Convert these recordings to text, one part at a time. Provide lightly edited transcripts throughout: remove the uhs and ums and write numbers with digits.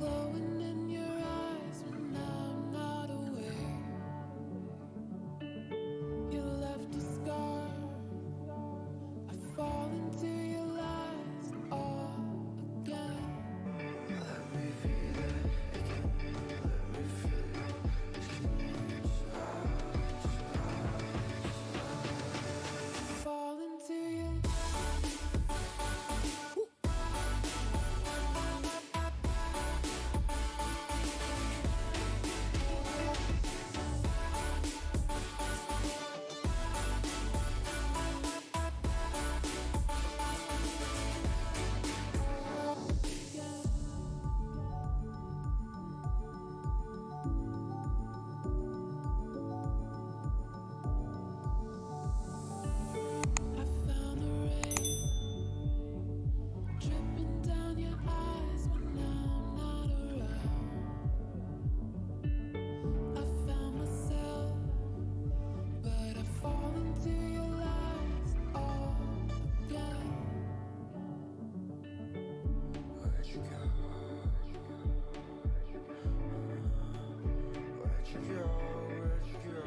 glowing in your eyes when I'm not aware. You left a scar. I fall into your lies all again. Let me be there again. Let me feel you. Fall into your I found the rain dripping down your eyes when I'm not around. I found myself, but I fall into your lies all again. Where'd you go? Where'd you go? Where'd you go?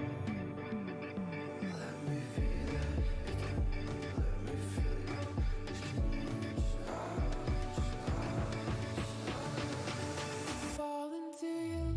Let me be there again. Let me feel you. Fall into your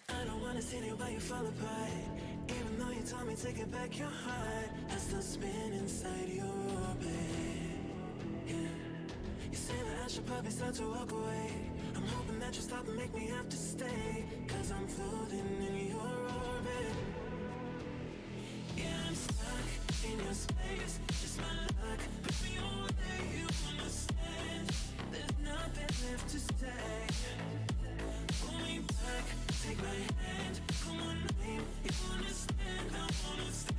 I don't wanna see you while you fall apart. Even though you told me to get back your heart, I still spin inside your orbit. Yeah. You say that I should probably start to walk away. I'm hoping that you stop and make me have to stay, 'cause I'm floating in your orbit. Yeah, I'm stuck in your space, just my luck. Put me away, you understand. There's nothing left to say. Pull me back, take my hand, call my name. You understand, I wanna stay.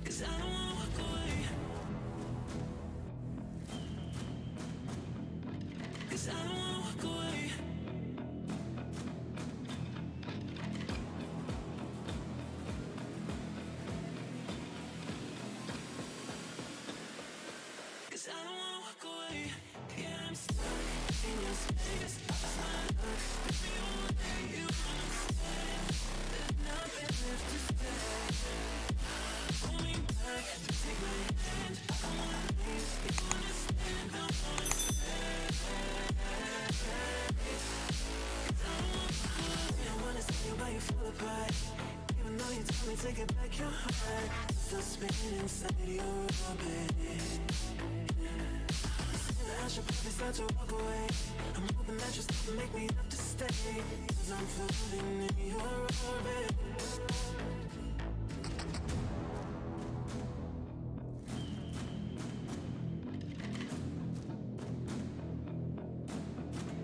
'Cause I don't wanna walk away. 'Cause I don't wanna walk away. 'Cause I don't wanna walk away. Yeah, I'm stuck in your space. Just my luck. Put me away, you understand. There's nothing left to say. Pull me back, take my hand. Come on, please. You understand, I wanna stay. 'Cause I don't wanna walk away. I wanna see you while you fall apart. Even though you told me to get back your heart, still spinning inside your orbit. I should probably start to walk away. I'm hoping that you stop and make me have to stay, 'cause I'm floating in your orbit.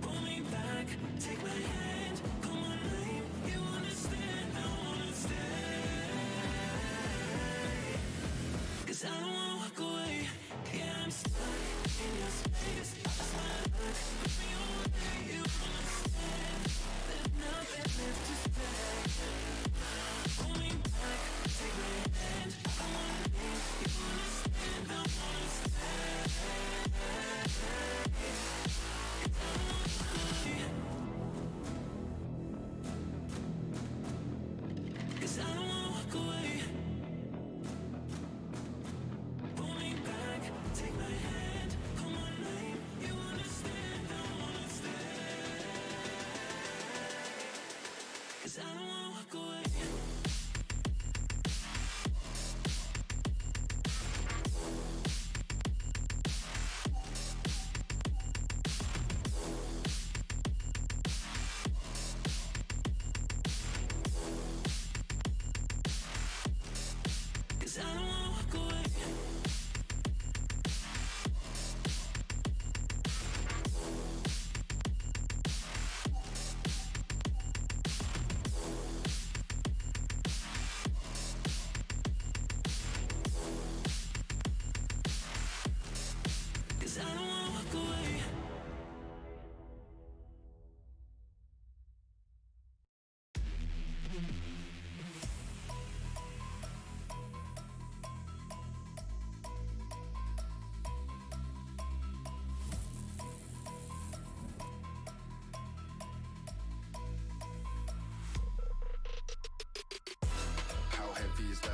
Pull me back, take my hand, call my name. You understand, I wanna stay. 'Cause I don't wanna walk away. Yeah, I'm stuck in your space. Just my luck. Put me away, you understand. There's nothing left to say. Pull me back, take my hand. Come on, please. You understand, I wanna stay. 'Cause I don't wanna walk away. 'Cause I don't wanna walk away. Pull me back, take my hand, call my name. You understand, I wanna stay. 'Cause I don't wanna walk away. How heavy is that?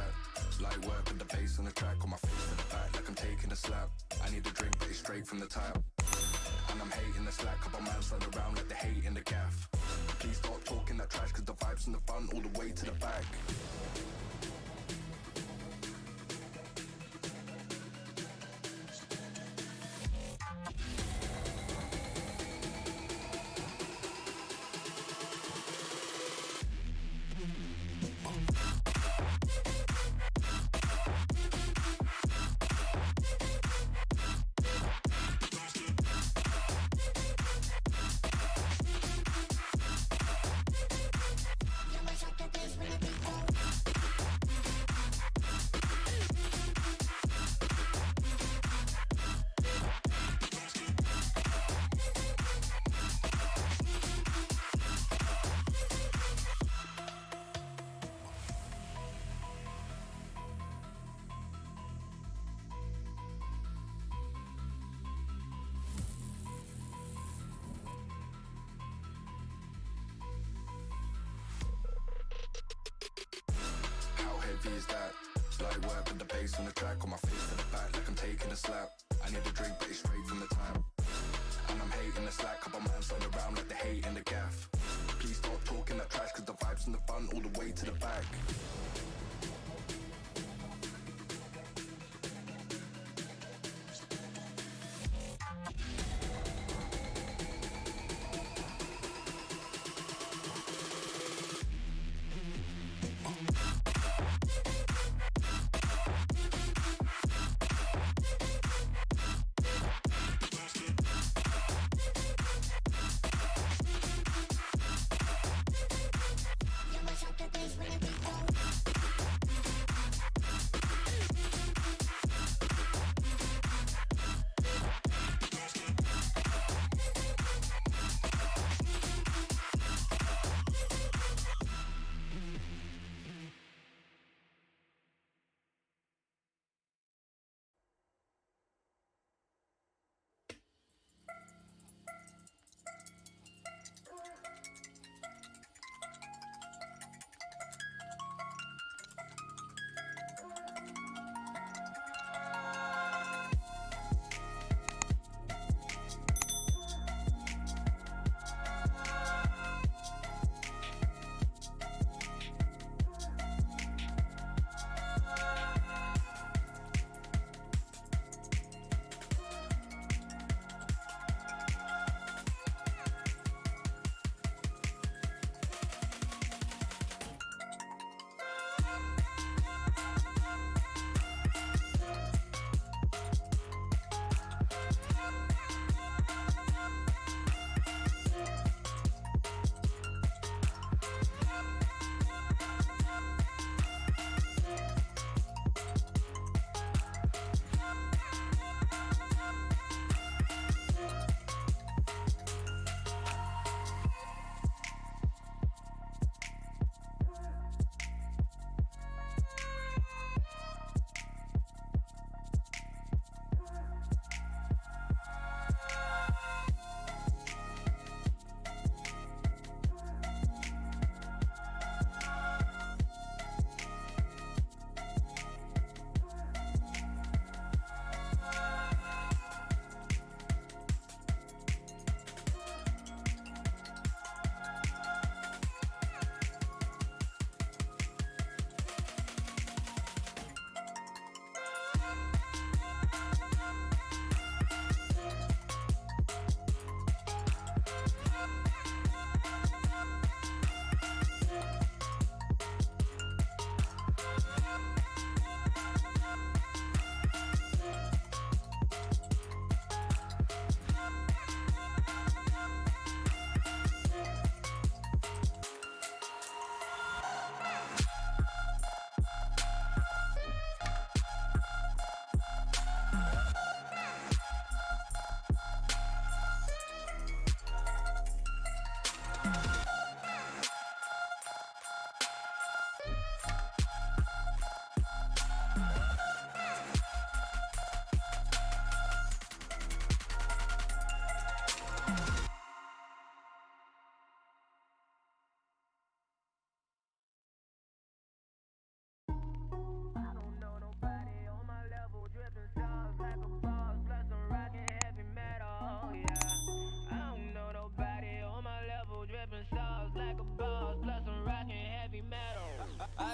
Light work with the bass on the track, on my face to the back like I'm taking a slap. I need a drink, but it's straight from the tap. And I'm hating the slack, couple man stand around like they hate in the gaff. Please stop talking that trash, cause the vibes and the fun all the way to the back. Is that light work with the bass on the track, on my face to the back like I'm taking a slap. I need a drink, but it's straight from the tap. And I'm hating the slack, couple man stand around like they hate in the gaff. Please stop talking that trash, cause the vibes and the fun all the way to the back.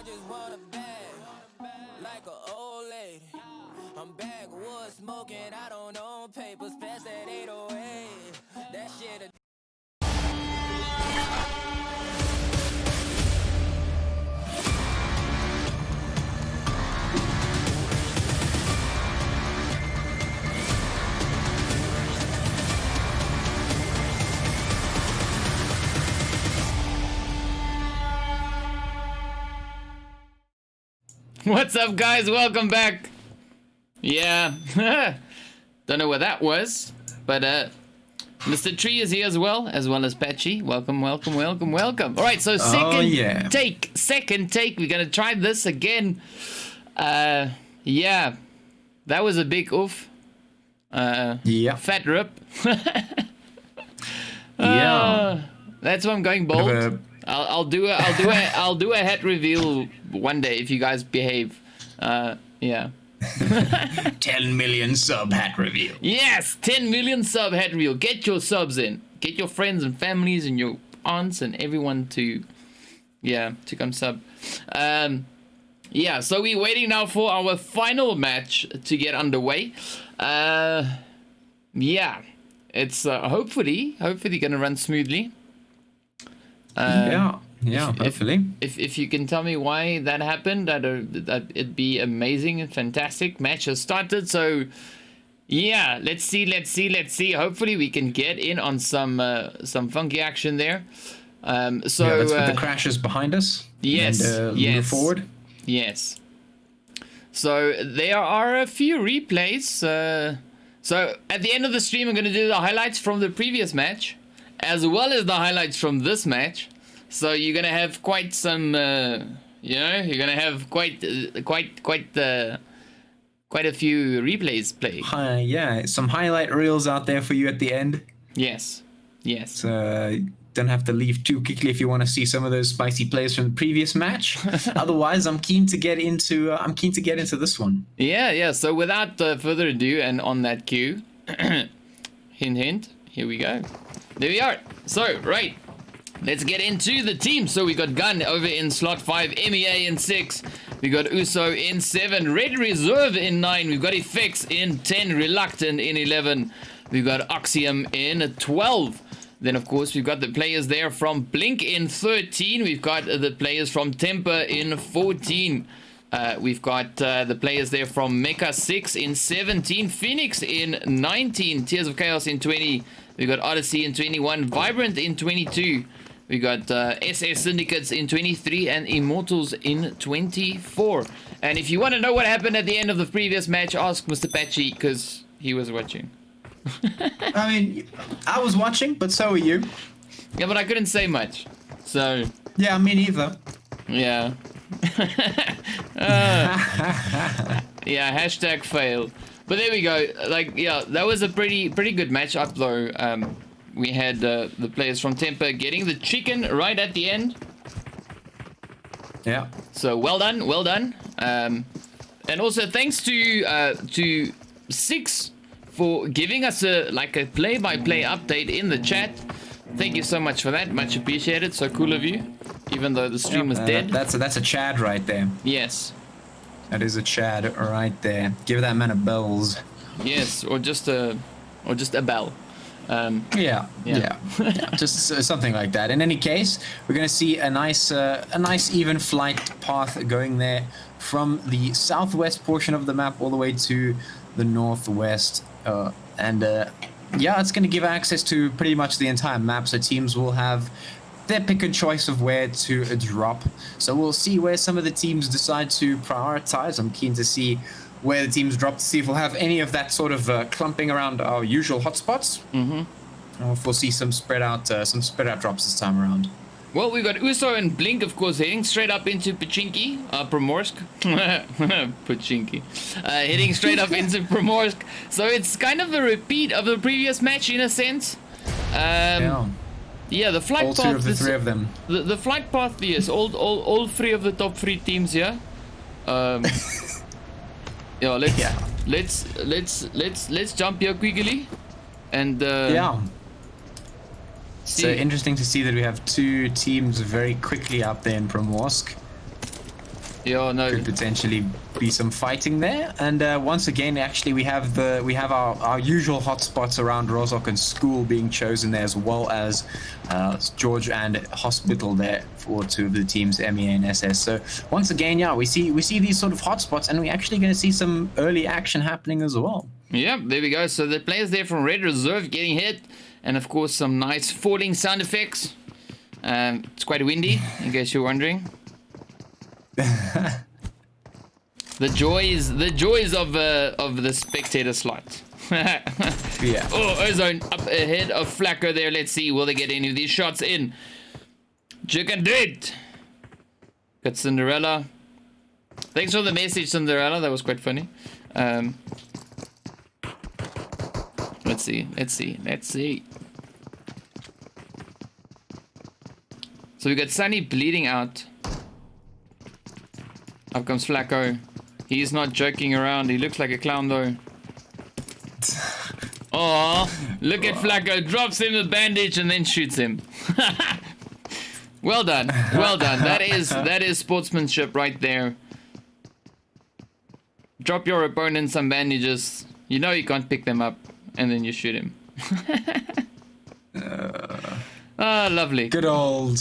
just want a bag, like an old lady. I'm backwoods smoking, I don't own papers, pass that 808. That shit. What's up, guys? Welcome back. Yeah, don't know what that was, but Mr. Tree is here as well as Patchy. Welcome, welcome, welcome, welcome. All right, so second take. We're gonna try this again. Yeah, that was a big oof. Yeah. Fat rip. Yeah. That's why I'm going bold. I'll do a hat reveal one day if you guys behave. Yeah. 10 million sub hat reveal. Yes, 10 million sub hat reveal. Get your subs in. Get your friends and families and your aunts and everyone to come sub. Yeah, so we're waiting now for our final match to get underway. Yeah, it's hopefully gonna run smoothly. Hopefully. If you can tell me why that happened, it'd be amazing and fantastic. Match has started, so yeah, let's see. Hopefully we can get in on some funky action there. Let's put the crashes behind us. Yes, and, yes, move forward. Yes. So there are a few replays. So at the end of the stream, I'm going to do the highlights from the previous match, as well as the highlights from this match. So you're gonna have quite some, you're gonna have quite a few replays play. Yeah, some highlight reels out there for you at the end. Yes. So don't have to leave too quickly if you want to see some of those spicy plays from the previous match. Otherwise, I'm keen to get into this one. Yeah. So without further ado, and on that cue, hint, here we go. There we are. So right. Let's get into the team. So we got Gun over in slot 5, MEA in 6. We got Uso in 7, Red Reserve in 9. We've got Effects in 10, Reluctant in 11. We've got Oxium in 12. Then, of course, we've got the players there from Blink in 13. We've got the players from Temper in 14. We've got the players there from Mecha 6 in 17. Phoenix in 19. Tears of Chaos in 20. We've got Odyssey in 21. Vibrant in 22. We got SS Syndicates in 23 and Immortals in 24. And if you want to know what happened at the end of the previous match, ask Mr. Patchy, because he was watching. I mean, I was watching, but so were you. Yeah, but I couldn't say much. So... Yeah, me neither. Yeah. Yeah, hashtag fail. But there we go. Like, yeah, that was a pretty good matchup, though. We had the players from Temper getting the chicken right at the end. Yeah. So well done. And also thanks to Six for giving us a play-by-play update in the chat. Thank you so much for that. Much appreciated. So cool of you. Even though the stream was dead. That's a Chad right there. Yes. That is a Chad right there. Give that man a bells. Yes, or just a bell. Yeah, just something like that. In any case, we're going to see a nice even flight path going there from the southwest portion of the map all the way to the northwest, yeah, it's going to give access to pretty much the entire map, so teams will have their pick and choice of where to drop. So we'll see where some of the teams decide to prioritize. I'm keen to see where the teams drop, to see if we'll have any of that sort of clumping around our usual hotspots. Or if we'll see some spread out drops this time around. Well, we've got Uso and Blink, of course, heading straight up into Pachinki, Primorsk. Pachinki. Heading straight up into Primorsk. So it's kind of a repeat of the previous match in a sense. Yeah, the flight all path. All two of the three of them. The flight path, yes. All three of the top 3 teams here. Yeah, let's jump here quickly, and yeah. So interesting to see that we have 2 teams very quickly up there in Primorsk. Yeah, no. Could potentially be some fighting there. And once again, actually, we have our usual hotspots around Rozok and School being chosen there, as well as George and Hospital there for two of the teams, MEA and SS. So once again, yeah, we see these sort of hotspots, and we're actually going to see some early action happening as well. Yeah, there we go. So the players there from Red Reserve getting hit, and of course some nice falling sound effects. It's quite windy, in case you're wondering. The joys of the spectator slot. Yeah. Oh, Ozone up ahead of Flacco there. Let's see, will they get any of these shots in? Chicken did. Got Cinderella. Thanks for the message, Cinderella. That was quite funny. Let's see. So we got Sunny bleeding out. Up comes Flacco. He's not joking around. He looks like a clown though. Oh, look at Flacco. Drops him a bandage and then shoots him. Well done. Well done. That is sportsmanship right there. Drop your opponent some bandages. You know you can't pick them up, and then you shoot him. Ah, lovely. Good old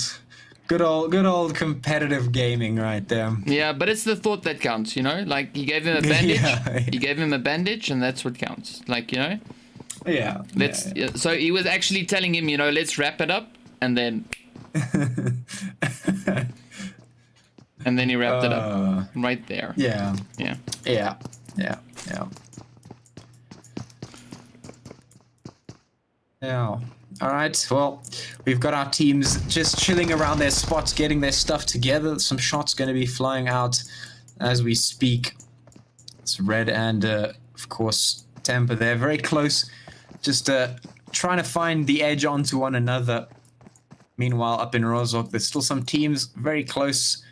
competitive gaming right there. Yeah, but it's the thought that counts, you know? Like, he gave him a bandage. Yeah. He gave him a bandage, and that's what counts. Like, you know? Yeah. Yeah, so he was actually telling him, you know, let's wrap it up, and then... and then he wrapped it up. Right there. Yeah. Yeah. Yeah. Yeah. Yeah. Yeah. All right. Well, we've got our teams just chilling around their spots, getting their stuff together. Some shots going to be flying out as we speak. It's Red and, of course, Tampa there. Very close. Just trying to find the edge onto one another. Meanwhile, up in Rozok, there's still some teams very close.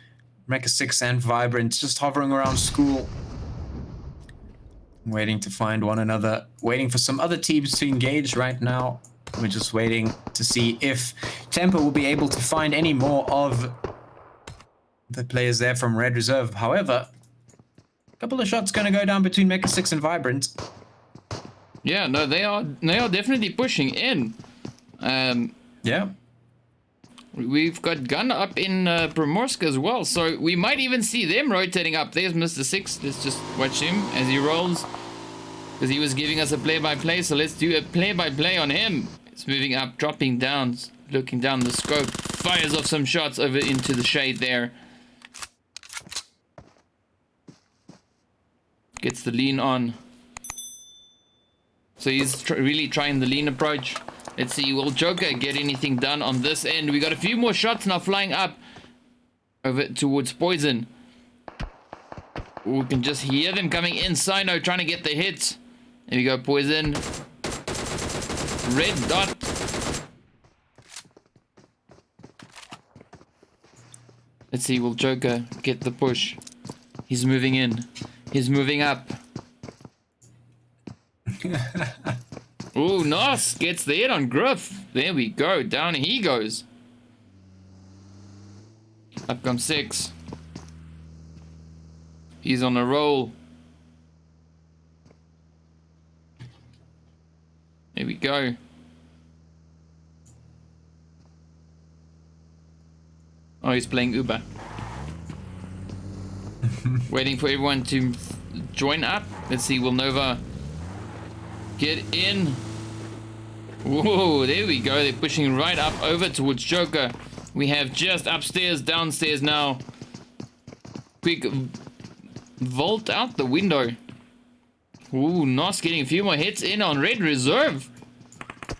Mecha 6 and Vibrant just hovering around School. Waiting to find one another. Waiting for some other teams to engage right now. We're just waiting to see if Temper will be able to find any more of the players there from Red Reserve. However, a couple of shots going to go down between Mecha 6 and Vibrant. Yeah, no, they are definitely pushing in. Yeah. We've got Gun up in Primorsk as well, so we might even see them rotating up. There's Mr. 6. Let's just watch him as he rolls, because he was giving us a play-by-play, so let's do a play-by-play on him. It's moving up, dropping down, looking down the scope, fires off some shots over into the shade there. Gets the lean on. So he's really trying the lean approach. Let's see, will Joker get anything done on this end? We got a few more shots now flying up over towards Poison. We can just hear them coming in. Sino trying to get the hits. There we go, Poison. Red dot. Let's see, will Joker get the push? He's moving in. He's moving up. Ooh, Nos gets the hit on Griff. There we go. Down he goes. Up comes 6. He's on a roll. There we go. Oh, he's playing Uber. Waiting for everyone to join up. Let's see, will Nova get in? Whoa, there we go. They're pushing right up over towards Joker. We have just upstairs, downstairs now. Quick vault out the window. Ooh, Nos getting a few more hits in on Red Reserve.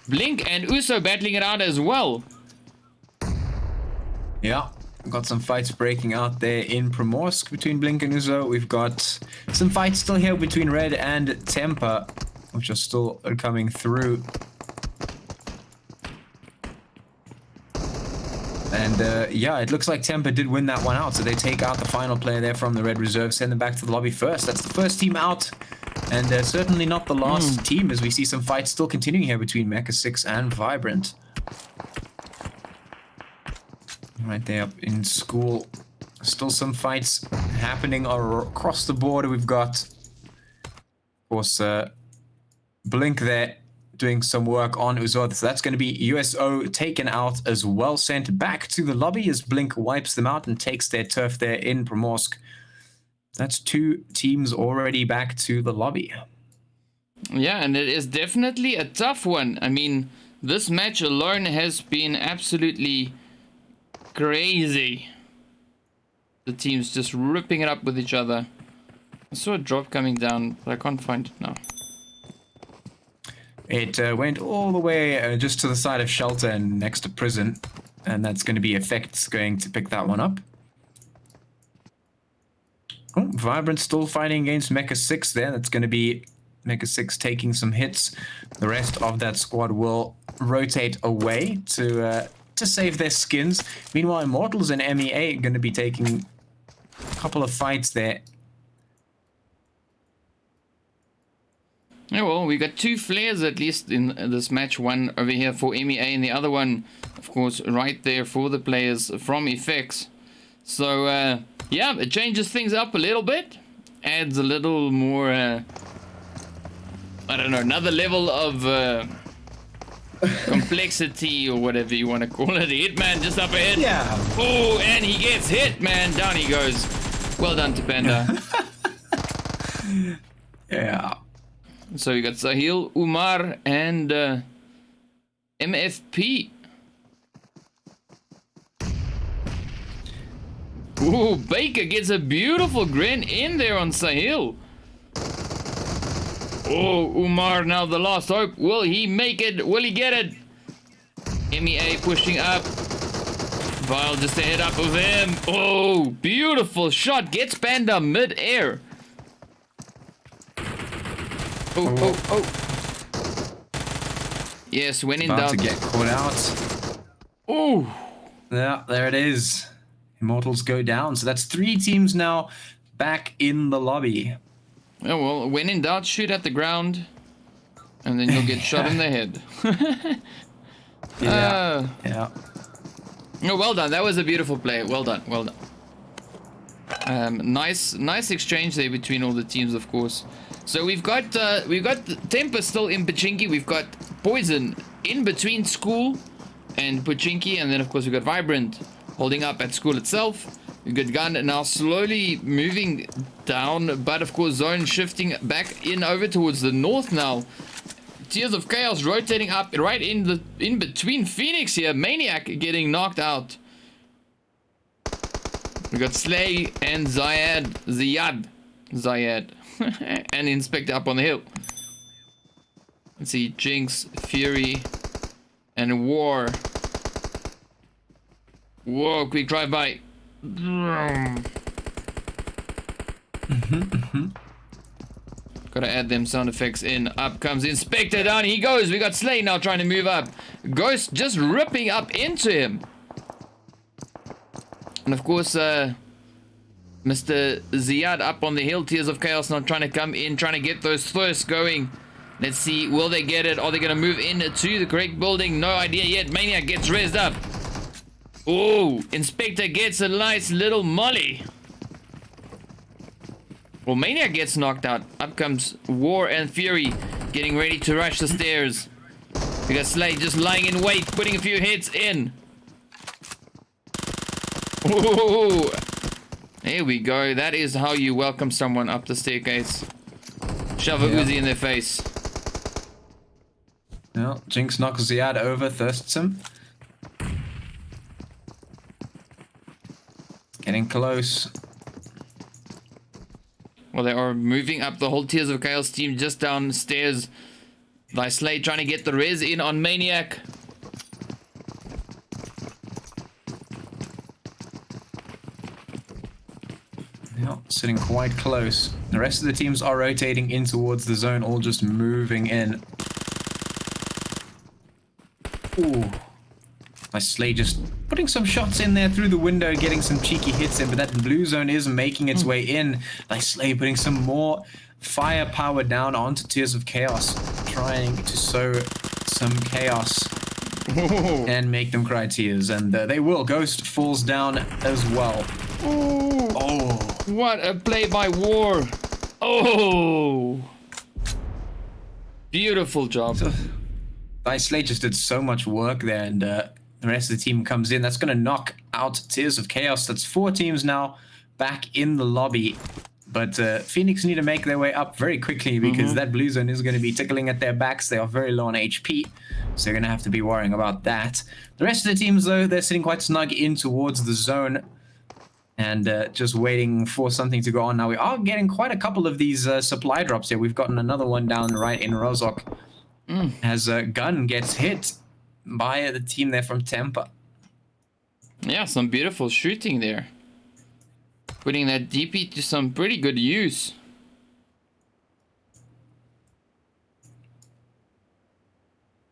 Blink and Uso battling it out as well. Yeah, we've got some fights breaking out there in Primorsk between Blink and Uso. We've got some fights still here between Red and Temper, which are still coming through. And yeah, it looks like Temper did win that one out, so they take out the final player there from the Red Reserve, send them back to the lobby first. That's the first team out, and certainly not the last team, as we see some fights still continuing here between Mecha 6 and Vibrant. Right there up in School, Still some fights happening across the board. We've got, of course, Blink there doing some work on Uzod. So that's going to be USO taken out as well, sent back to the lobby as Blink wipes them out and takes their turf there in Primorsk. That's 2 teams already back to the lobby. Yeah, and it is definitely a tough one. I mean, this match alone has been absolutely crazy. The teams just ripping it up with each other. I saw a drop coming down, but I can't find it now. It went all the way just to the side of Shelter and next to Prison. And that's going to be Effects going to pick that one up. Oh, Vibrant still fighting against Mecha 6 there. That's going to be Mecha 6 taking some hits. The rest of that squad will rotate away to save their skins. Meanwhile, Immortals and MEA are going to be taking a couple of fights there. Yeah, well, we got 2 flares at least in this match. One over here for MEA and the other one, of course, right there for the players from Effects. So, yeah, it changes things up a little bit. Adds a little more, I don't know, another level of complexity or whatever you want to call it. Hitman just up ahead. Yeah. Oh, and he gets hit, man. Down he goes. Well done to Panda. Yeah. So we got Sahil, Umar, and MFP. Ooh, Baker gets a beautiful grin in there on Sahil. Oh, Umar now the last hope. Will he make it? Will he get it? MEA pushing up. Vile just a head up of him. Oh, beautiful shot. Gets Panda mid-air. Oh. Yes, when in About doubt. to get caught out. Oh. Yeah, there it is. Immortals go down. So that's 3 teams now back in the lobby. Oh, well, when in doubt, shoot at the ground. And then you'll get shot in the head. Yeah. Oh, well done. That was a beautiful play. Well done. Well done. Nice exchange there between all the teams, of course. So we've got Temper still in Pachinki. We've got Poison in between School and Pachinki, and then of course we've got Vibrant holding up at School itself. We've got Gun now slowly moving down, but of course Zone shifting back in over towards the north now. Tears of Chaos rotating up right in between Phoenix here. Maniac getting knocked out. We got Slay and Zayad. And Inspector up on the hill. Let's see, Jinx, Fury, and War. Whoa, quick drive-by. Gotta add them sound effects in. Up comes Inspector, down he goes. We got Slay now trying to move up. Ghost just ripping up into him. And of course, Mr. Ziad up on the hill. Tears of Chaos now trying to come in, trying to get those thirsts going. Let's see, will they get it? Are they going to move into the correct building? No idea yet. Maniac gets raised up. Oh, Inspector gets a nice little molly. Well, Maniac gets knocked out. Up comes War and Fury, getting ready to rush the stairs. We got Slay just lying in wait, putting a few hits in. Ooh. There we go. That is how you welcome someone up the staircase. Shove a Uzi in their face. Well, Jinx knocks Ziad over, thirsts him. Getting close. Well, they are moving up. The whole Tears of Chaos team just downstairs. By Slay trying to get the res in on Maniac. Yeah, sitting quite close. The rest of the teams are rotating in towards the zone, all just moving in. Ooh. Nice Slay just putting some shots in there through the window, getting some cheeky hits in, but that blue zone is making its way in. Nice Slay putting some more firepower down onto Tears of Chaos, trying to sow some chaos and make them cry tears, and they will. Ghost falls down as well. Oh. What a play by War. Oh. Beautiful job. So, Slate just did so much work there, and the rest of the team comes in. That's going to knock out Tears of Chaos. That's 4 teams now back in the lobby. But Phoenix need to make their way up very quickly because that blue zone is going to be tickling at their backs. They are very low on HP, so they're going to have to be worrying about that. The rest of the teams, though, they're sitting quite snug in towards the zone and just waiting for something to go on. Now, we are getting quite a couple of these supply drops here. We've gotten another one down right in Rozok as Gun gets hit by the team there from Tampa. Yeah, some beautiful shooting there. Putting that DP to some pretty good use.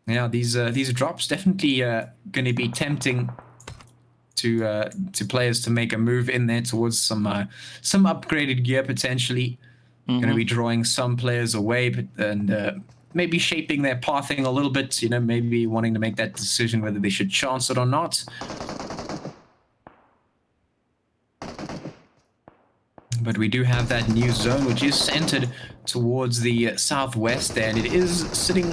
Yeah, these drops definitely going to be tempting to players to make a move in there towards some upgraded gear potentially. Going to be drawing some players away, and maybe shaping their pathing a little bit. You know, maybe wanting to make that decision whether they should chance it or not. But we do have that new zone, which is centered towards the southwest there, and it is sitting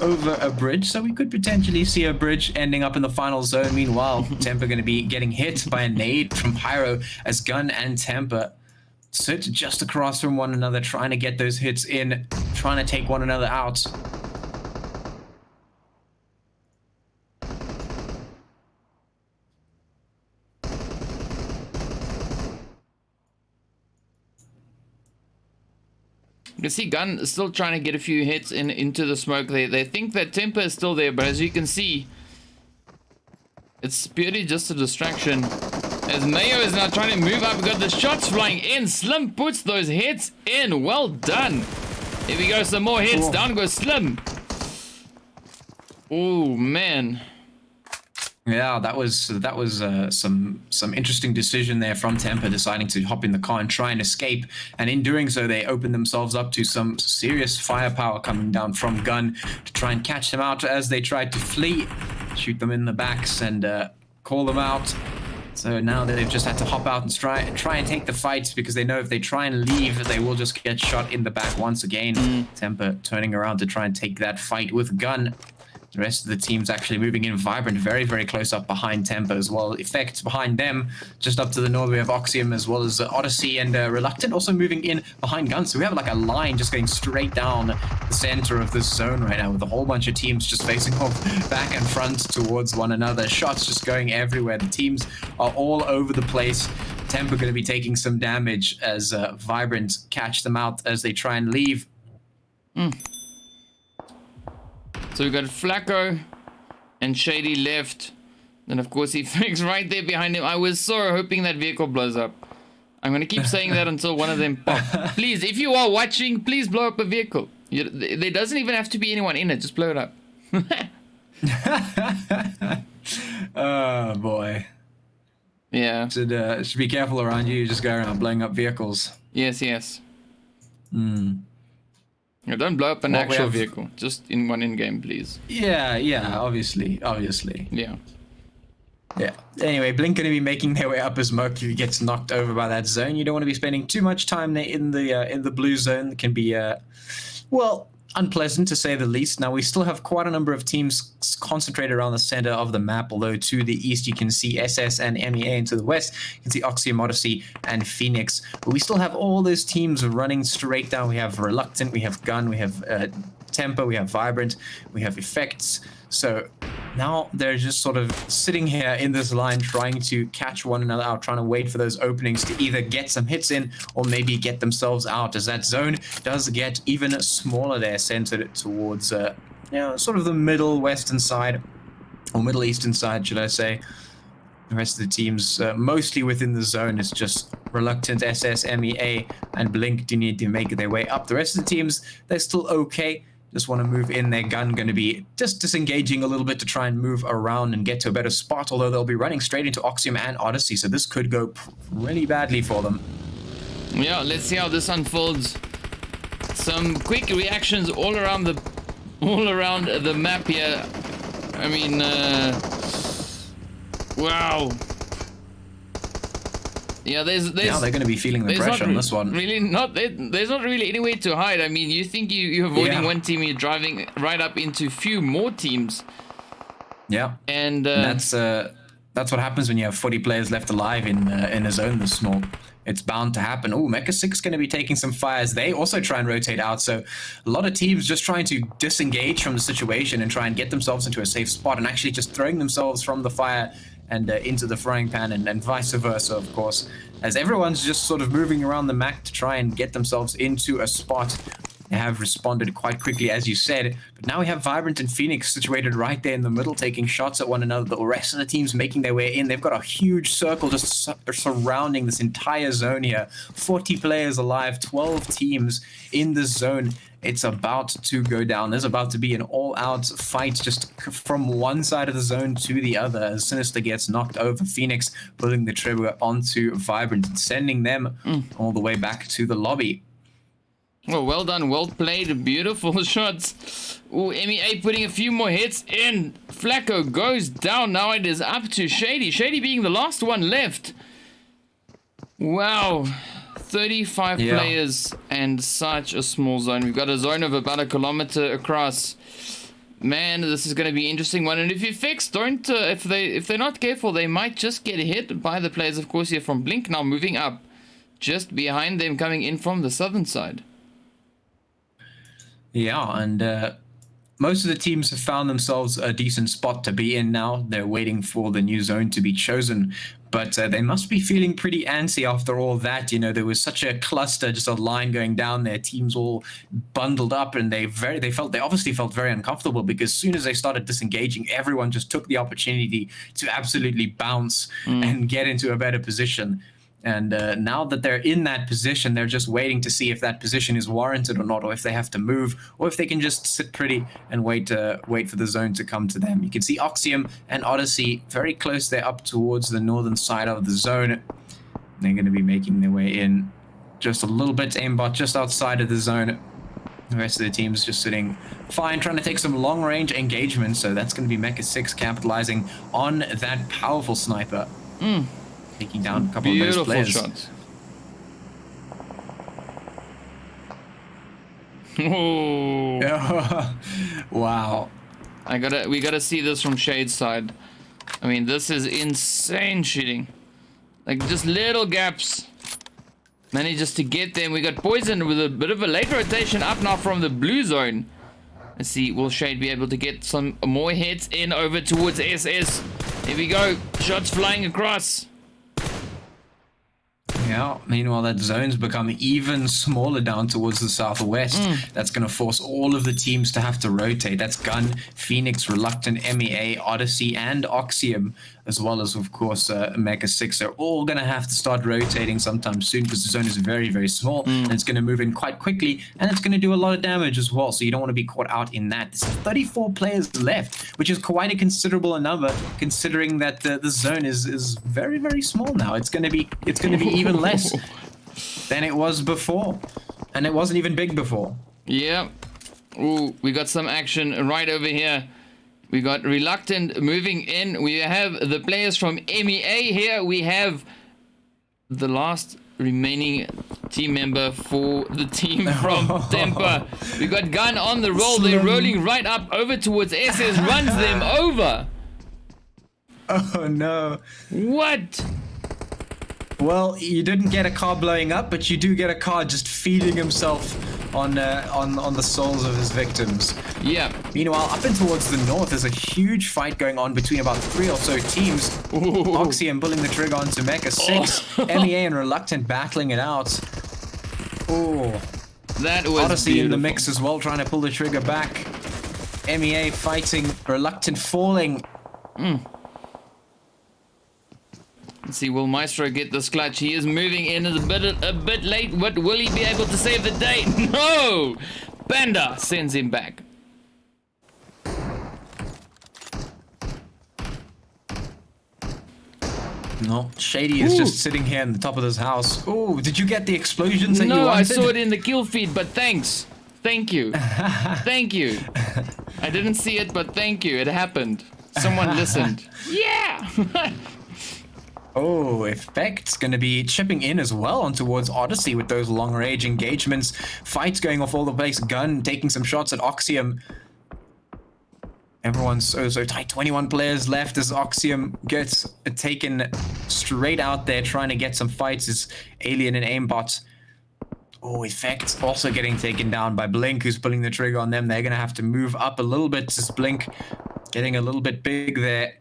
over a bridge, so we could potentially see a bridge ending up in the final zone. Meanwhile, Tempa going to be getting hit by a nade from Pyro as Gun and Tempa sit just across from one another, trying to get those hits in, trying to take one another out. You can see Gun is still trying to get a few hits into the smoke. They think that Tempa is still there, but as you can see, it's purely just a distraction. As Mayo is now trying to move up, we've got the shots flying in. Slim puts those hits in. Well done. Here we go, some more hits. Down goes Slim. Oh man. Yeah, that was some interesting decision there from Tempa, deciding to hop in the car and try and escape. And in doing so, they opened themselves up to some serious firepower coming down from Gun to try and catch them out as they tried to flee, shoot them in the backs and call them out. So now they've just had to hop out and try and take the fight, because they know if they try and leave, they will just get shot in the back once again. Tempa turning around to try and take that fight with Gun. The rest of the team's actually moving in. Vibrant very, very close up behind Tempa as well. Effects behind them, just up to the north we have Oxium as well as Odyssey, and Reluctant also moving in behind Gun. So we have like a line just going straight down the center of this zone right now, with a whole bunch of teams just facing off back and front towards one another. Shots just going everywhere. The teams are all over the place. Tempa going to be taking some damage as Vibrant catch them out as they try and leave. So we got Flacco and Shady left. Then of course he fix right there behind him. I was so hoping that vehicle blows up. I'm gonna keep saying that until one of them pop. Please, if you are watching, please blow up a vehicle. There doesn't even have to be anyone in it. Just blow it up. Oh boy. Yeah. Should be careful around you. Just go around blowing up vehicles. Yes, yes. Yeah, don't blow up an actual vehicle. Just in one in-game, please. Yeah, obviously. Yeah. Yeah. Anyway, Blink going to be making their way up as Mercury gets knocked over by that zone. You don't want to be spending too much time there in the blue zone. It can be unpleasant to say the least. Now we still have quite a number of teams concentrated around the center of the map, although to the east you can see SS and MEA, and to the west you can see Oxium, Odyssey and Phoenix. But we still have all those teams running straight down. We have Reluctant, we have Gun, we have Tempa, we have Vibrant, we have Effects. So now they're just sort of sitting here in this line, trying to catch one another out, trying to wait for those openings to either get some hits in or maybe get themselves out, as that zone does get even smaller there, centered towards sort of the middle western side, or middle eastern side, should I say. The rest of the teams mostly within the zone is just Reluctant, SS, MEA, and Blink do need to make their way up. The rest of the teams, they're still okay. Just want to move in. Their Gun going to be just disengaging a little bit to try and move around and get to a better spot, although they'll be running straight into Oxium and Odyssey, so this could go really badly for them. Yeah, let's see how this unfolds. Some quick reactions all around the map here. I mean, wow. Yeah, there's Yeah, they're going to be feeling the there's pressure not on this one. Really not. There's not really anywhere to hide. I mean, you think you're avoiding Yeah. one team, you're driving right up into a few more teams. Yeah. And That's what happens when you have 40 players left alive in a zone this small. It's bound to happen. Oh, Mecha 6 is going to be taking some fires. They also try and rotate out. So a lot of teams just trying to disengage from the situation and try and get themselves into a safe spot and actually just throwing themselves from the fire and into the frying pan and vice versa, of course, as everyone's just sort of moving around the map to try and get themselves into a spot. They have responded quite quickly, as you said, but now we have Vibrant and Phoenix situated right there in the middle, taking shots at one another. The rest of the teams making their way in. They've got a huge circle just surrounding this entire zone here. 40 players alive, 12 teams in this zone. It's about to go down. There's about to be an all-out fight just from one side of the zone to the other as Sinister gets knocked over. Phoenix pulling the trigger onto Vibrant and sending them all the way back to the lobby. oh, well done, well played, beautiful shots. Ooh, MEA putting a few more hits in. Flacco goes down. Now it is up to Shady. Shady being the last one left. Wow. 35 players and such a small zone. We've got a zone of about 1 kilometer across. Man, this is going to be an interesting one. And if you fix, don't if they're not careful, they might just get hit by the players, of course, here from Blink. Now moving up, just behind them, coming in from the southern side. Yeah, and most of the teams have found themselves a decent spot to be in now. They're waiting for the new zone to be chosen. But they must be feeling pretty antsy after all that. You know, there was such a cluster, just a line going down there. Teams all bundled up, and they obviously felt very uncomfortable because as soon as they started disengaging, everyone just took the opportunity to absolutely bounce and get into a better position. And now that they're in that position, they're just waiting to see if that position is warranted or not, or if they have to move, or if they can just sit pretty and wait for the zone to come to them. You can see Oxium and Odyssey very close there up towards the northern side of the zone. They're going to be making their way in just a little bit. Aimbot just outside of the zone. The rest of the team's just sitting fine, trying to take some long-range engagement. So that's going to be Mecha 6 capitalizing on that powerful sniper. Taking down a couple of those players. Shots. Oh. Wow. We gotta see this from Shade's side. I mean, this is insane shooting. Like, just little gaps. Manages to get them. We got Poison with a bit of a late rotation up now from the blue zone. Let's see, will Shade be able to get some more hits in over towards SS? Here we go. Shots flying across. Yeah, meanwhile that zone's become even smaller down towards the southwest. That's going to force all of the teams to have to rotate. That's Gun, Phoenix, Reluctant, MEA, Odyssey, and Oxium, as well as, of course, Mecha 6. They're all going to have to start rotating sometime soon because the zone is very, very small, and it's going to move in quite quickly, and it's going to do a lot of damage as well, so you don't want to be caught out in that. There's 34 players left, which is quite a considerable number, considering that the zone is very, very small now. It's going to be even less than it was before, and it wasn't even big before. Yeah. Ooh, we got some action right over here. We got Reluctant moving in. We have the players from MEA here. We have the last remaining team member for the team from Temper. We got Gun on the roll. They're rolling right up over towards SS. Runs them over. Oh no. What? Well, you didn't get a car blowing up, but you do get a car just feeding himself on the souls of his victims. Yeah. Meanwhile, up and towards the north, there's a huge fight going on between about 3 or so teams. Oxium pulling the trigger onto Mecha 6. MEA and Reluctant battling it out. Oh. That was Odyssey beautiful. in the mix as well, trying to pull the trigger back. MEA fighting, Reluctant falling. Let's see, will Maestro get this clutch? He is moving in a bit late, but will he be able to save the day? No! Banda sends him back. No, Shady is just sitting here in the top of this house. Oh, did you get the explosions that you No, wanted? I saw it in the kill feed, but thanks. Thank you. Thank you. I didn't see it, but thank you. It happened. Someone listened. Yeah! Oh, Effect's going to be chipping in as well on towards Odyssey with those long-range engagements. Fights going off all the place. Gun taking some shots at Oxium. Everyone's so tight. 21 players left as Oxium gets taken straight out there trying to get some fights as Alien and Aimbot. Oh, Effect also getting taken down by Blink, who's pulling the trigger on them. They're going to have to move up a little bit as Blink getting a little bit big there.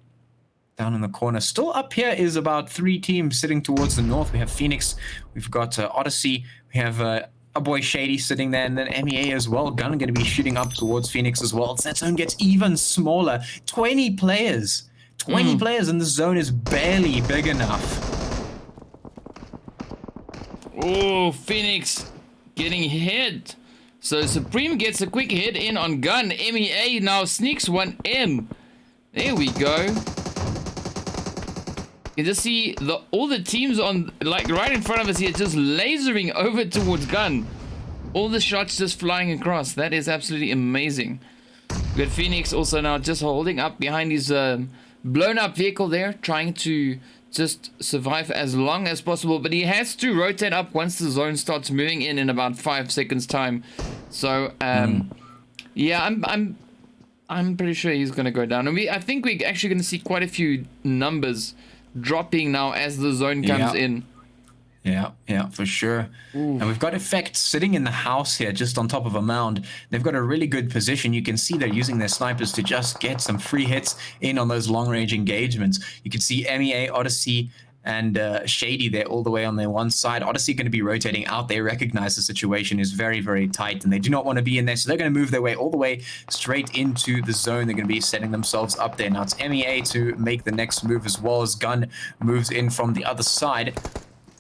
Down in the corner. Still up here is about 3 teams sitting towards the north. We have Phoenix, we've got Odyssey, we have a boy Shady sitting there, and then MEA as well. Gun going to be shooting up towards Phoenix as well. That zone gets even smaller. 20 players. 20 players, and the zone is barely big enough. Oh, Phoenix getting hit. So Supreme gets a quick hit in on Gun. MEA now sneaks one in. There we go. You just see all the teams on, like, right in front of us here, just lasering over towards Gun. All the shots just flying across. That is absolutely amazing. We got Phoenix also now just holding up behind his blown up vehicle there, trying to just survive as long as possible. But he has to rotate up once the zone starts moving in about 5 seconds time. So yeah, I'm pretty sure he's gonna go down. And I think we're actually gonna see quite a few numbers dropping now as the zone comes in. Yeah, for sure. And we've got Effect sitting in the house here, just on top of a mound. They've got a really good position. You can see they're using their snipers to just get some free hits in on those long-range engagements. You can see MEA, Odyssey, and Shady there all the way on their one side. Odyssey going to be rotating out. They recognize the situation is very, very tight, and they do not want to be in there, so they're going to move their way all the way straight into the zone. They're going to be setting themselves up there. Now it's MEA to make the next move, as well as Gun moves in from the other side.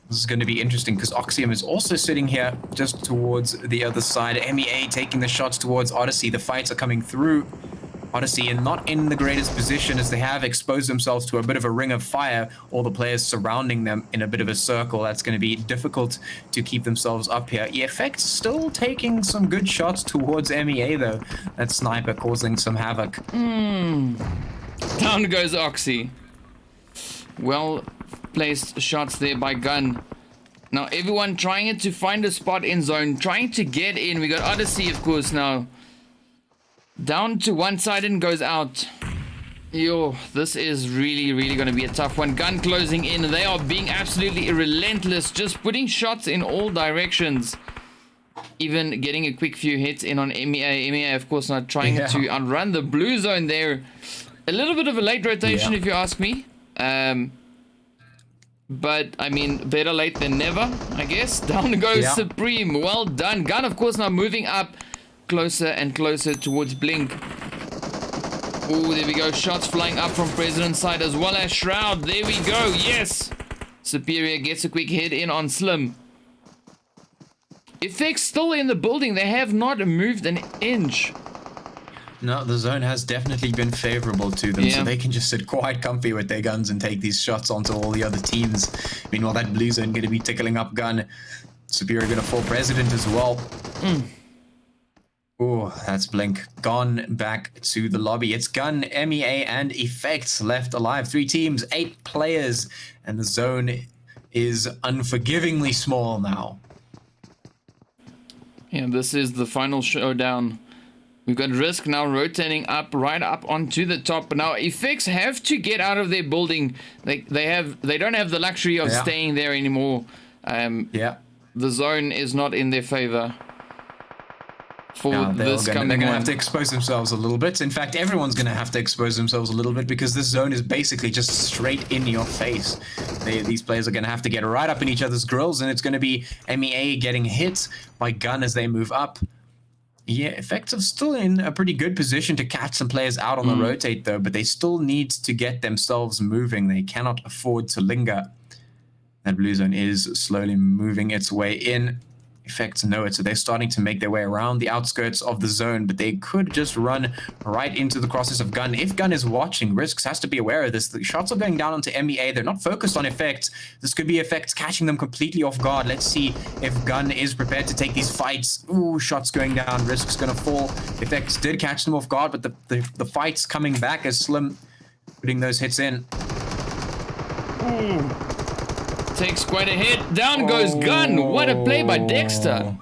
This is going to be interesting because Oxium is also sitting here just towards the other side. MEA taking the shots towards Odyssey. The fights are coming through Odyssey and not in the greatest position, as they have exposed themselves to a bit of a ring of fire. All the players surrounding them in a bit of a circle. That's going to be difficult to keep themselves up here. Effect still taking some good shots towards MEA though. That sniper causing some havoc. Down goes Oxy. Well placed shots there by Gun. Now everyone trying to find a spot in zone, trying to get in. We got Odyssey, of course, now down to one side and goes out. Yo, this is really going to be a tough one. Gun closing in. They are being absolutely relentless, just putting shots in all directions. Even getting a quick few hits in on MEA. MEA, of course, not trying to outrun the blue zone there. A little bit of a late rotation, if you ask me. But, I mean, better late than never, I guess. Down goes Supreme. Well done. Gun, of course, now moving up closer and closer towards Blink. Oh, there we go. Shots flying up from President's side as well as Shroud. There we go. Yes. Superior gets a quick hit in on Slim. Effects still in the building. They have not moved an inch. No, the zone has definitely been favorable to them, so they can just sit quite comfy with their guns and take these shots onto all the other teams. Meanwhile, that blue zone going to be tickling up Gun. Superior going to fall President as well. Oh, that's Blink. Gone back to the lobby. It's Gun, MEA, and Effects left alive. 3 teams, 8 players, and the zone is unforgivingly small now. Yeah, this is the final showdown. We've got Risk now rotating up, right up onto the top. Now, Effects have to get out of their building. They don't have the luxury of staying there anymore. The zone is not in their favor for this coming They're going to one. have to expose themselves a little bit. In fact, everyone's going to have to expose themselves a little bit, because this zone is basically just straight in your face. These players are going to have to get right up in each other's grills, and it's going to be MEA getting hit by Gun as they move up. Yeah, Effects are still in a pretty good position to catch some players out on the rotate, though, but they still need to get themselves moving. They cannot afford to linger. That blue zone is slowly moving its way in. Effects know it, so they're starting to make their way around the outskirts of the zone, but they could just run right into the crosses of Gun. If Gun is watching, Risks has to be aware of this. The shots are going down onto MEA. They're not focused on Effects. This could be Effects catching them completely off guard. Let's see if Gun is prepared to take these fights. Ooh, shots going down. Risks going to fall. Effects did catch them off guard, but the fight's coming back as Slim putting those hits in. Takes quite a hit. Down goes Gun. What a play by Dexter.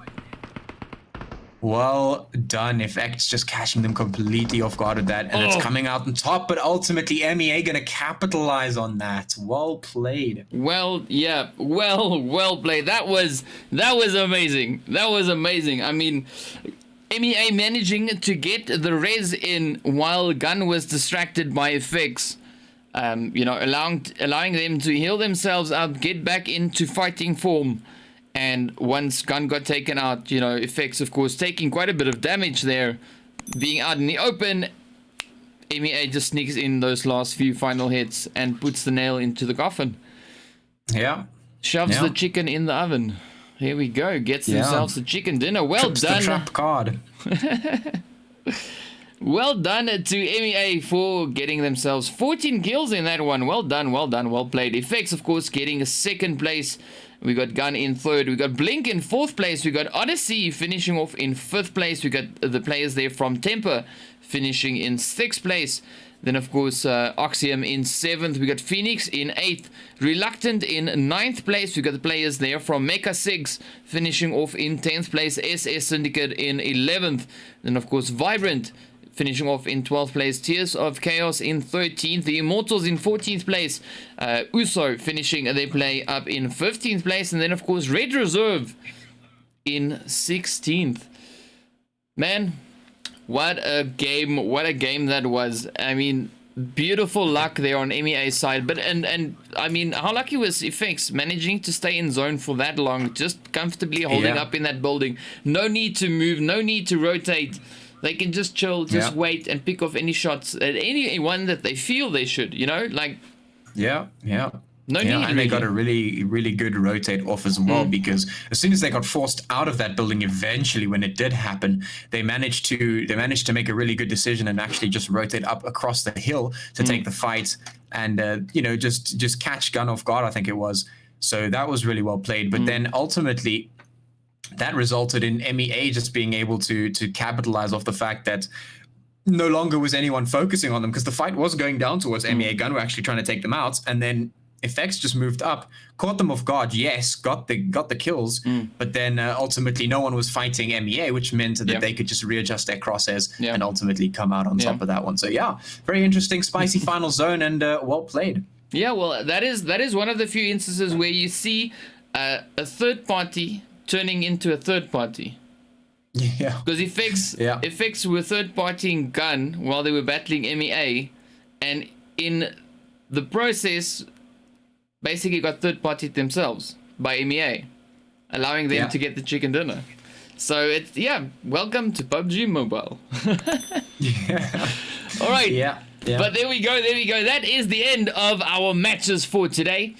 Well done. Effects just catching them completely off guard with that. And it's coming out on top, but ultimately MEA gonna capitalize on that. Well played. Well, yeah. Well played. That was amazing. That was amazing. I mean, MEA managing to get the res in while Gun was distracted by effects. You know, allowing them to heal themselves up, get back into fighting form. And once Gun got taken out, you know, effects, of course, taking quite a bit of damage there. Being out in the open, MEA just sneaks in those last few final hits and puts the nail into the coffin. Yeah. Shoves the chicken in the oven. Here we go. Gets themselves a chicken dinner. Well Trips done. the trap card. Well done to MEA for getting themselves 14 kills in that one. Well done, well played. Effects, of course, getting a second place. We got Gun in third. We got Blink in fourth place. We got Odyssey finishing off in fifth place. We got the players there from Temper finishing in sixth place. Then, of course, Oxium in seventh. We got Phoenix in eighth. Reluctant in ninth place. We got the players there from Mecha Sigs finishing off in 10th place. SS Syndicate in 11th. Then, of course, Vibrant finishing off in 12th place. Tears of Chaos in 13th. The Immortals in 14th place. Uso finishing their play up in 15th place. And then, of course, Red Reserve in 16th. Man, what a game that was. I mean, beautiful luck there on MEA's side. But and I mean, how lucky was Effects managing to stay in zone for that long, just comfortably holding up in that building. No need to move, no need to rotate. They can just chill, just wait and pick off any shots at anyone that they feel they should, you know? Like, no need. And they got a really good rotate off as well, because as soon as they got forced out of that building, eventually when it did happen, they managed to make a really good decision and actually just rotate up across the hill to take the fight and you know, just catch Gun off guard, I think it was. So that was really well played. But then ultimately that resulted in MEA just being able to capitalize off the fact that no longer was anyone focusing on them, because the fight was going down towards MEA. Gun were actually trying to take them out, and then Effects just moved up, caught them off guard, yes, got the kills, but then ultimately no one was fighting MEA, which meant that they could just readjust their crosshairs and ultimately come out on top of that one. So yeah, very interesting, spicy final zone, and well played. Yeah, well, that is one of the few instances where you see a third party turning into a third party. Yeah. Because Effects were third partying Gun while they were battling MEA, and in the process basically got third partied themselves by MEA, allowing them to get the chicken dinner. So it's welcome to PUBG Mobile. All right. Yeah. But there we go. That is the end of our matches for today.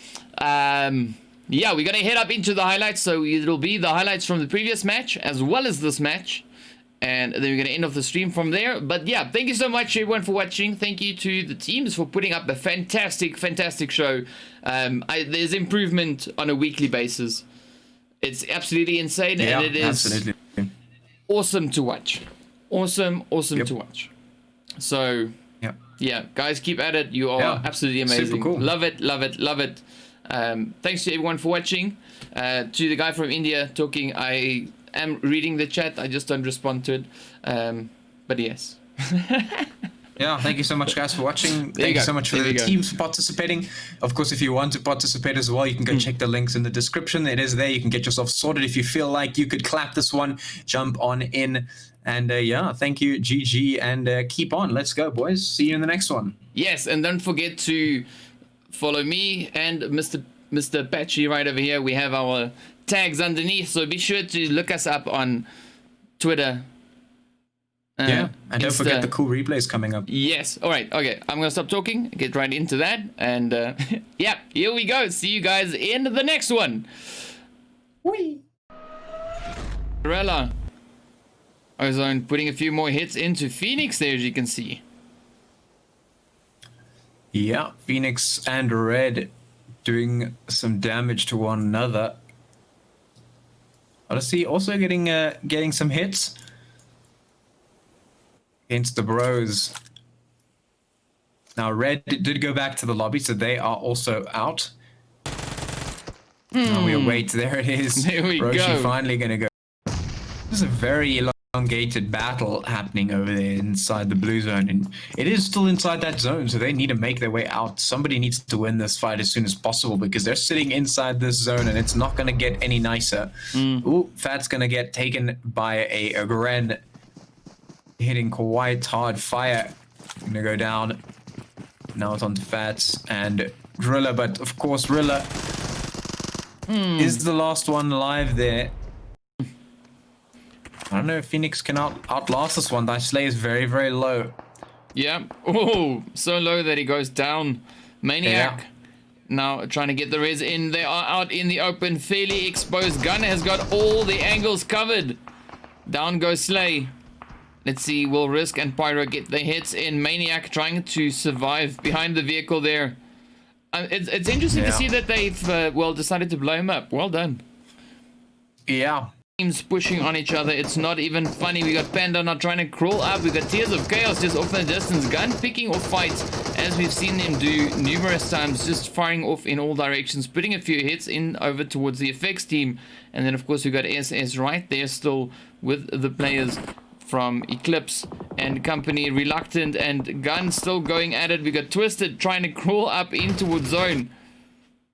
Yeah, we're going to head up into the highlights. So it'll be the highlights from the previous match as well as this match. And then we're going to end off the stream from there. But yeah, thank you so much everyone for watching. Thank you to the teams for putting up a fantastic show. There's improvement on a weekly basis. It's absolutely insane. And it is awesome to watch. Awesome to watch. So yeah, guys, keep at it. You are absolutely amazing. Super cool. Love it. Thanks to everyone for watching. To the guy from India talking, I am reading the chat. I just don't respond to it. But yes. Yeah, thank you so much, guys, for watching. Thank you so much for the teams for participating. Of course, if you want to participate as well, you can go check the links in the description. It is there. You can get yourself sorted. If you feel like you could clap this one, jump on in. And yeah, thank you, GG, and keep on. Let's go, boys. See you in the next one. Yes, and don't forget to follow me and Mr. Patchy right over here. We have our tags underneath, so be sure to look us up on Twitter. And don't forget the cool replays coming up. Yes. All right. Okay. I'm gonna stop talking. Get right into that. And yeah, here we go. See you guys in the next one. Whee! Rella. Ozone putting a few more hits into Phoenix there, as you can see. Yeah, Phoenix and Red doing some damage to one another. Odyssey also getting some hits against the bros. Now Red did go back to the lobby, so they are also out. Now we await. There it is. There we Roshi go. finally going to go. There's a very elongated battle happening over there inside the blue zone, and it is still inside that zone, so they need to make their way out. Somebody needs to win this fight as soon as possible because they're sitting inside this zone, and it's not going to get any nicer. Ooh, Fat's going to get taken by a Gren, hitting quite hard. Fire going to go down. Now it's on to Fats and Driller, but of course Rilla is the last one alive there. I don't know if Phoenix can outlast this one. That Slay is very, very low. Yeah. Oh, so low that he goes down. Maniac. Yeah. Now trying to get the res in. They are out in the open, fairly exposed. Gun has got all the angles covered. Down goes Slay. Let's see, will Risk and Pyro get the hits in? Maniac trying to survive behind the vehicle there. It's interesting to see that they've, decided to blow him up. Well done. Yeah. Teams pushing on each other. It's not even funny. We got Panda now trying to crawl up. We got Tears of Chaos just off in the distance. Gun picking off fights as we've seen them do numerous times, just firing off in all directions, putting a few hits in over towards the effects team. And then of course we got SS right there still with the players from Eclipse and company. Reluctant and Gun still going at it. We got Twisted trying to crawl up in towards zone.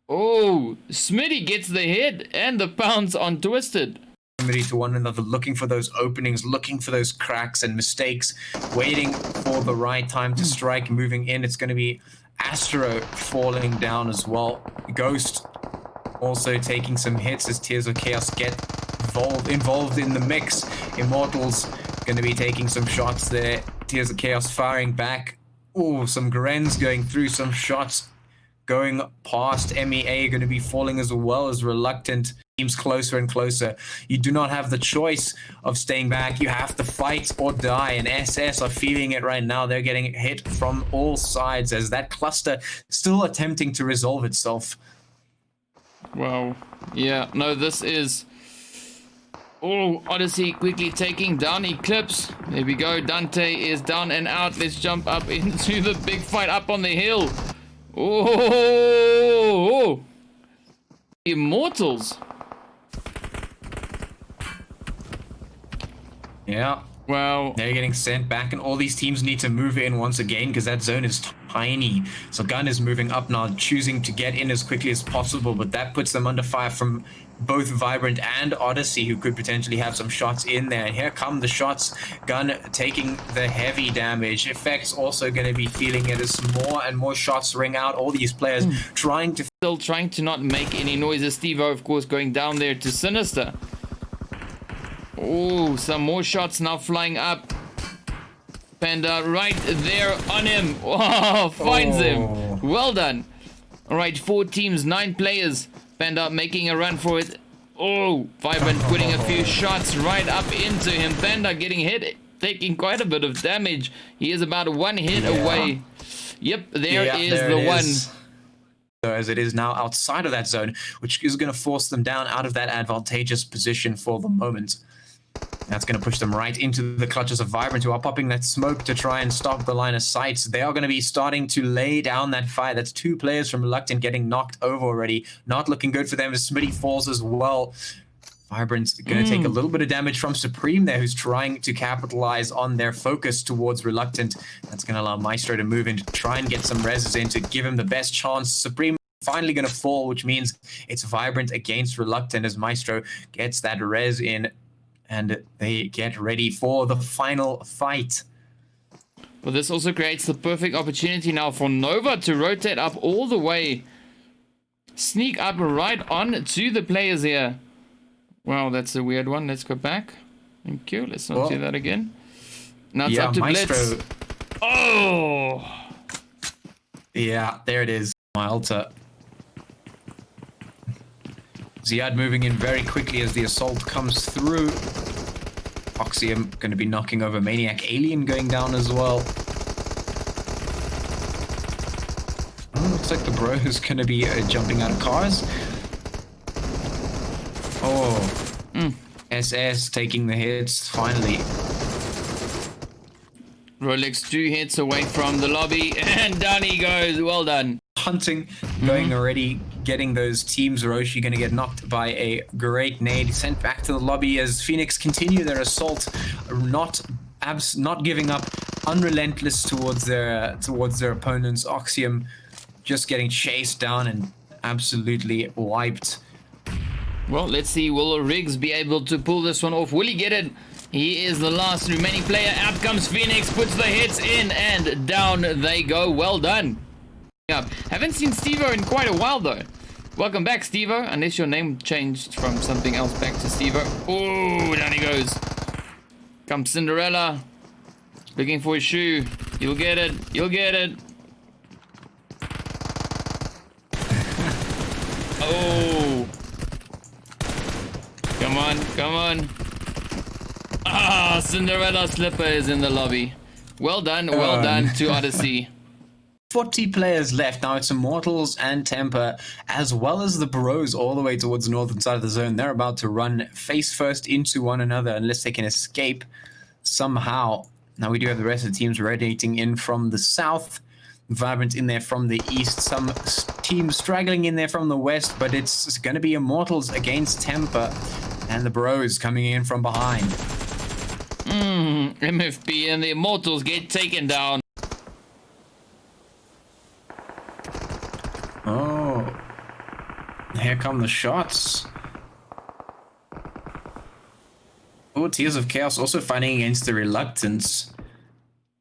Oh, Smitty gets the hit and the pounce on Twisted. To one another, looking for those openings, looking for those cracks and mistakes, waiting for the right time to strike, moving in. It's going to be Astro falling down as well. Ghost also taking some hits as Tears of Chaos get involved in the mix. Immortals going to be taking some shots there. Tears of Chaos firing back. Oh, some Grens going through, some shots going past. MEA going to be falling as well as Reluctant. Teams closer and closer. You do not have the choice of staying back. You have to fight or die, and SS are feeling it right now. They're getting hit from all sides as that cluster still attempting to resolve itself. Wow. Yeah, no, this is... Oh, Odyssey quickly taking down Eclipse. There we go. Dante is down and out. Let's jump up into the big fight up on the hill. Oh! Immortals. Yeah. Wow. They're getting sent back, and all these teams need to move in once again because that zone is tiny. So Gun is moving up now, choosing to get in as quickly as possible, but that puts them under fire from both Vibrant and Odyssey, who could potentially have some shots in there. And here come the shots. Gun taking the heavy damage. Effects also going to be feeling it as more and more shots ring out. All these players Still trying to not make any noises. Steve-O, of course, going down there to Sinister. Oh, some more shots now flying up. Panda right there on him. Oh, finds him. Well done. All right, 4 teams, 9 players. Panda making a run for it. Oh, Vibrant putting a few shots right up into him. Panda getting hit, taking quite a bit of damage. He is about 1 hit away. Yep, there is the one. So as it is now outside of that zone, which is going to force them down out of that advantageous position for the moment. That's going to push them right into the clutches of Vibrant, who are popping that smoke to try and stop the line of sight. They are going to be starting to lay down that fire. That's 2 players from Reluctant getting knocked over already. Not looking good for them as Smitty falls as well. Vibrant's going to take a little bit of damage from Supreme there, who's trying to capitalize on their focus towards Reluctant. That's going to allow Maestro to move in to try and get some reses in to give him the best chance. Supreme finally going to fall, which means it's Vibrant against Reluctant as Maestro gets that res in. And they get ready for the final fight. Well, this also creates the perfect opportunity now for Nova to rotate up all the way. Sneak up right on to the players here. Wow, that's a weird one. Let's go back. Thank you. Let's not do that again. Now it's up to Maestro. Blitz. Oh! Yeah, there it is. My altar. Ziad moving in very quickly as the assault comes through. Oxium going to be knocking over Maniac. Alien going down as well. Oh, looks like the bro is going to be jumping out of cars. Oh. SS taking the hits, finally. Rolex 2 hits away from the lobby, and down he goes. Well done. hunting going already, getting those teams. Roshi going to get knocked by a great nade, sent back to the lobby as Phoenix continue their assault, not giving up, unrelentless towards their opponents. Oxium just getting chased down and absolutely wiped. Well, let's see. Will Riggs be able to pull this one off? Will he get it? He is the last remaining player. Out comes Phoenix, puts the hits in, and down they go. Well done. Yeah, haven't seen Stevo in quite a while though. Welcome back, Stevo. Unless your name changed from something else back to Stevo. Oh, down he goes. Comes Cinderella. Looking for a shoe. You'll get it. You'll get it. Oh. Come on, come on. Ah, Cinderella Slipper is in the lobby. Well done to Odyssey. 40 players left. Now it's Immortals and Temper, as well as the Bros all the way towards the northern side of the zone. They're about to run face first into one another unless they can escape somehow. Now we do have the rest of the teams rotating in from the south. Vibrant in there from the east. Some teams straggling in there from the west, but it's going to be Immortals against Temper. And the Bros coming in from behind. MFP and the Immortals get taken down. Oh, here come the shots. Oh, Tears of Chaos also fighting against the Reluctance.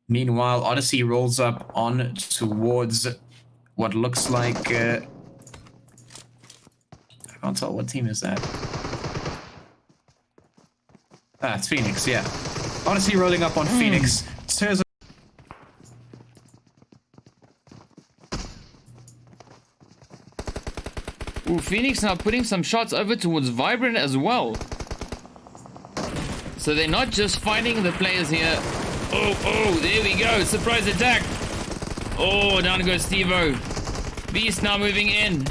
Meanwhile, Odyssey rolls up on towards what looks like... I can't tell, what team is that? Ah, it's Phoenix, yeah. Odyssey rolling up on Phoenix. Tears of... Ooh, Phoenix now putting some shots over towards Vibrant as well. So they're not just fighting the players here. Oh, there we go. Surprise attack. Oh, down goes Stevo. Beast now moving in.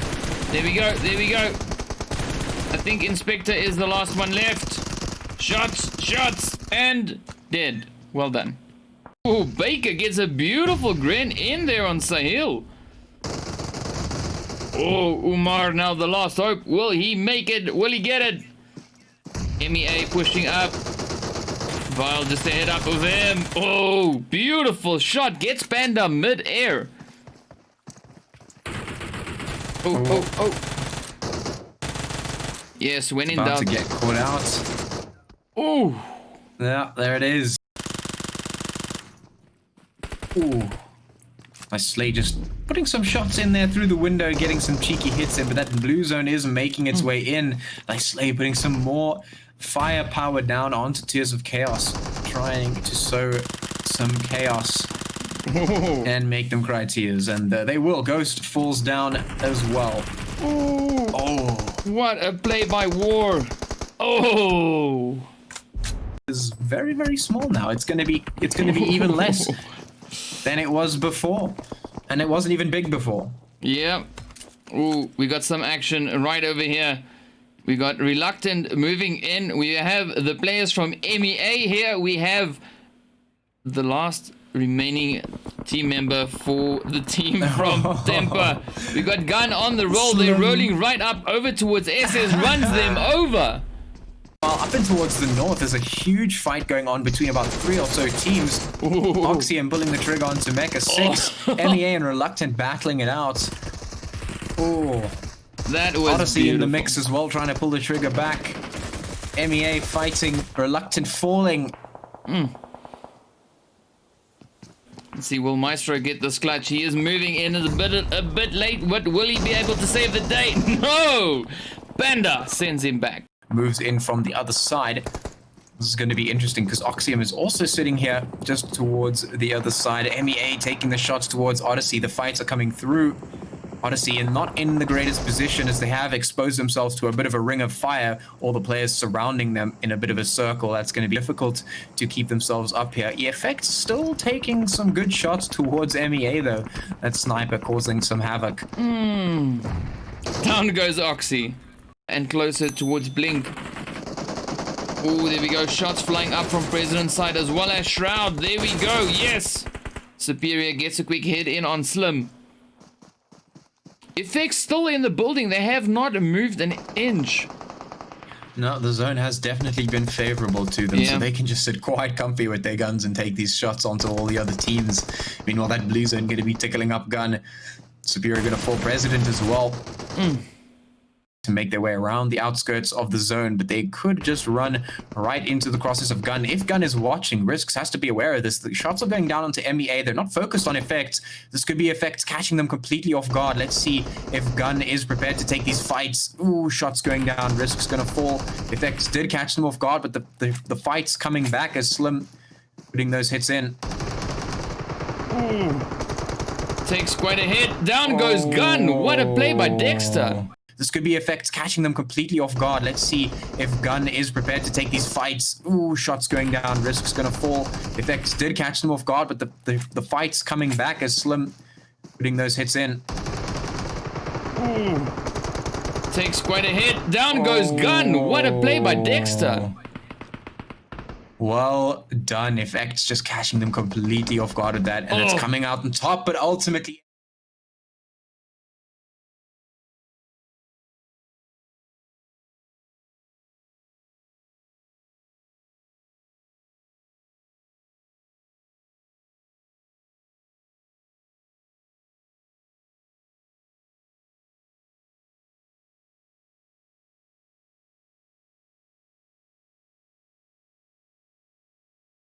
There we go. There we go. I think Inspector is the last one left. Shots, and dead. Well done. Oh, Baker gets a beautiful grin in there on Sahil. Oh, Umar now the last hope. Will he make it? Will he get it? MEA pushing up. Vile just ahead up of him. Oh, beautiful shot. Gets Panda mid-air. Oh. Yes, when in doubt. About to get caught out. Oh. Yeah, there it is. Ooh. Nice Slay just putting some shots in there through the window, getting some cheeky hits in, but that blue zone is making its way in. Nice Slay putting some more firepower down onto Tears of Chaos, trying to sow some chaos and make them cry tears, and they will. Ghost falls down as well. Oh, what a play by War. Oh, is very, very small now. It's gonna be even less than it was before, and it wasn't even big before. Yeah. Ooh, we got some action right over here. We got Reluctant moving in. We have the players from MEA here. We have the last remaining team member for the team from Temper. We got Gun on the roll. They're rolling right up over towards SS, runs them over. Well, up and towards the north, there's a huge fight going on between about 3 or so teams. Oxium pulling the trigger onto Mecha 6. MEA and Reluctant battling it out. Oh. That was Odyssey beautiful. in the mix as well, trying to pull the trigger back. MEA fighting, Reluctant falling. Let's see, will Maestro get this clutch? He is moving in a bit late, but will he be able to save the day? No! Panda sends him back. Moves in from the other side. This is going to be interesting because Oxium is also sitting here just towards the other side. MEA taking the shots towards Odyssey. The fights are coming through. Odyssey and not in the greatest position as they have exposed themselves to a bit of a ring of fire. All the players surrounding them in a bit of a circle. That's going to be difficult to keep themselves up here. EFX still taking some good shots towards MEA though. That sniper causing some havoc. Down goes Oxy. And closer towards Blink. Oh, there we go. Shots flying up from President's side as well as Shroud. There we go. Yes. Superior gets a quick hit in on Slim. Effects still in the building. They have not moved an inch. No, the zone has definitely been favorable to them, so Yeah. they can just sit quite comfy with their guns and take these shots onto all the other teams. Meanwhile, that blue zone going to be tickling up gun. Superior going to fall president as well. To make their way around the outskirts of the zone, but they could just run right into the crosses of gun. If gun is watching, Risks has to be aware of this. The shots are going down onto MEA. They're not focused on effects. This could be effects catching them completely off guard. Let's see if gun is prepared to take these fights. Ooh, shots going down. Risks going to fall. Effects did catch them off guard, but the fight's coming back as Slim putting those hits in. Takes quite a hit. Down goes gun. What a play by Dexter. This could be effects catching them completely off guard. Let's see if gun is prepared to take these fights. Ooh, shots going down. Risks going to fall. Effects did catch them off guard, but the fight's coming back as Slim putting those hits in. Takes quite a hit. Down goes gun. What a play by Dexter. Well done. Effects just catching them completely off guard with that, and it's coming out on top, but ultimately